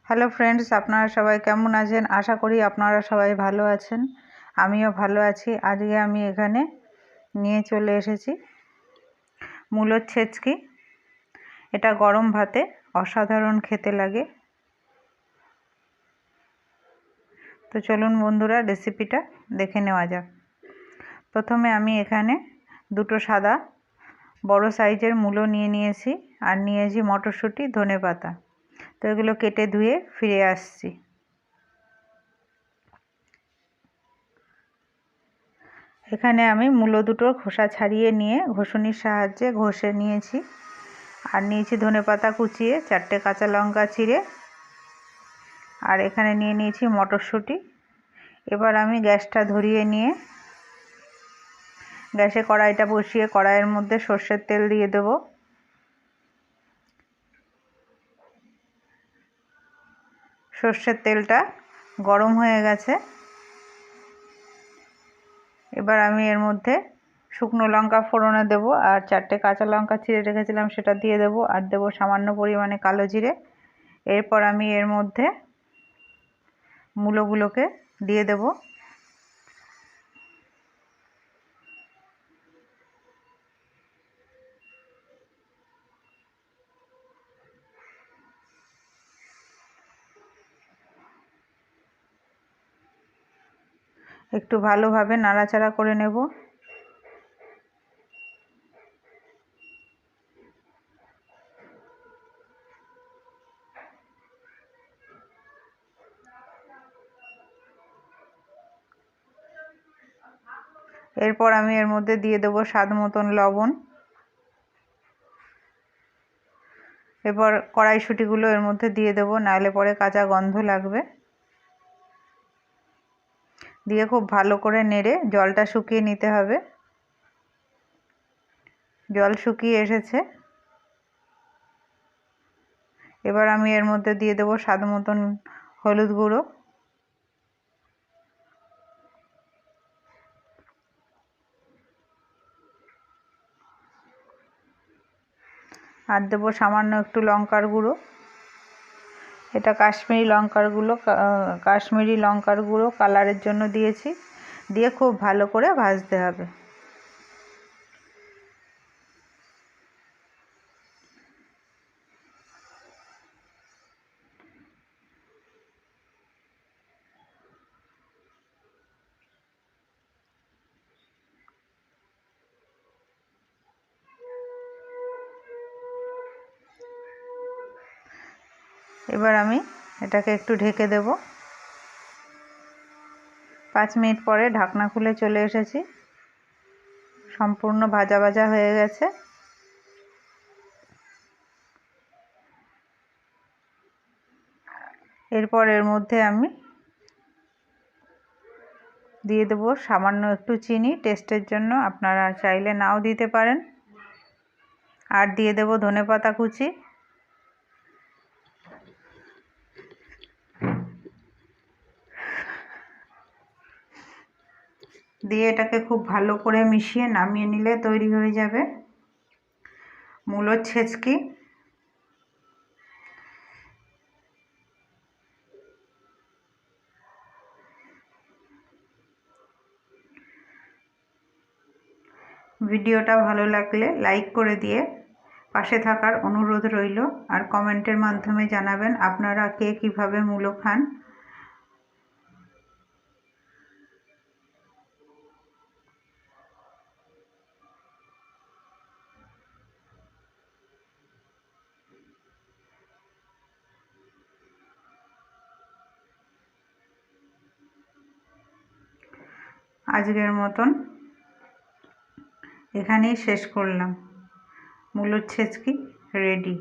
Hello friends, আপনারা সবাই কেমন আছেন? আশা করি আপনারা সবাই ভালো আছেন। আমিও ভালো আছি। আজকে আমি এখানে নিয়ে চলে এসেছি মূলোর ছেচকি। এটা গরম ভাতে অসাধারণ খেতে লাগে। তো চলুন বন্ধুরা, রেসিপিটা দেখে নেওয়া যাক। প্রথমে আমি এখানে দুটো সাদা বড় সাইজের মূলো নিয়েছি আর নিয়েছি মটরশুঁটি, ধনেপাতা। তো এগুলো কেটে ধুয়ে ফিরে আসছি। এখানে আমি মূলো দুটোর খোসা ছাড়িয়ে নিয়ে ঘষুনির সাহায্যে ঘষে নিয়েছি। আর নিয়েছি ধনেপাতা কুচিয়ে, 4টে কাঁচা লঙ্কা চিড়ে, আর এখানে নিয়ে নিয়েছি মটরশুঁটি। এবার আমি গ্যাসটা ধরিয়ে নিয়ে গ্যাসে কড়াইটা বসিয়ে কড়াইয়ের মধ্যে সর্ষের তেল দিয়ে দেব। সর্ষের তেলটা গরম হয়ে গেছে। এবার আমি এর মধ্যে শুকনো লঙ্কা ফোড়নে দেবো, আর 4টে কাঁচা লঙ্কা চিড়ে রেখেছিলাম সেটা দিয়ে দেবো, আর দেবো সামান্য পরিমাণে কালো জিরে। এরপর আমি এর মধ্যে মূলোগুলোকে দিয়ে দেব। একটু ভালোভাবে নাড়াচাড়া করে নেব। এরপর আমি এর মধ্যে দিয়ে দেবো স্বাদ মতন লবণ। এরপর কড়াইশুঁটিগুলো এর মধ্যে দিয়ে দেবো, নাহলে পরে কাঁচা গন্ধ লাগবে। দিয়ে খুব ভালো করে নেড়ে জলটা শুকিয়ে নিতে হবে। জল শুকিয়ে এসেছে। এবার আমি এর মধ্যে দিয়ে দেবো স্বাদ মতন হলুদ গুঁড়ো, আর দেবো সামান্য একটু লঙ্কার গুঁড়ো। এটা কাশ্মীরি লঙ্কার গুঁড়ো কালারের জন্য দিয়েছি। দিয়ে খুব ভালো করে ভাজতে হবে। এবার আমি এটাকে একটু ঢেকে দেব। 5 মিনিট পরে ঢাকনা খুলে চলে এসেছি। সম্পূর্ণ ভাজা ভাজা হয়ে গেছে। এরপর এর মধ্যে আমি দিয়ে দেবো সামান্য একটু চিনি টেস্টের জন্য, আপনারা চাইলে নাও দিতে পারেন। আর দিয়ে দেবো ধনেপাতা কুচি। দিয়ে এটাকে খুব ভালো করে মিশিয়ে নামিয়ে নিলে তৈরি হয়ে যাবে মূলোর ছেচকি। ভিডিওটা ভালো লাগলে লাইক করে দিয়ে পাশে থাকার অনুরোধ রইল। আর কমেন্টের মাধ্যমে জানাবেন আপনারা কে কীভাবে মূলো খান। আজকের মতন এখানেই শেষ করলাম। মূলোর ছেচকি রেডি।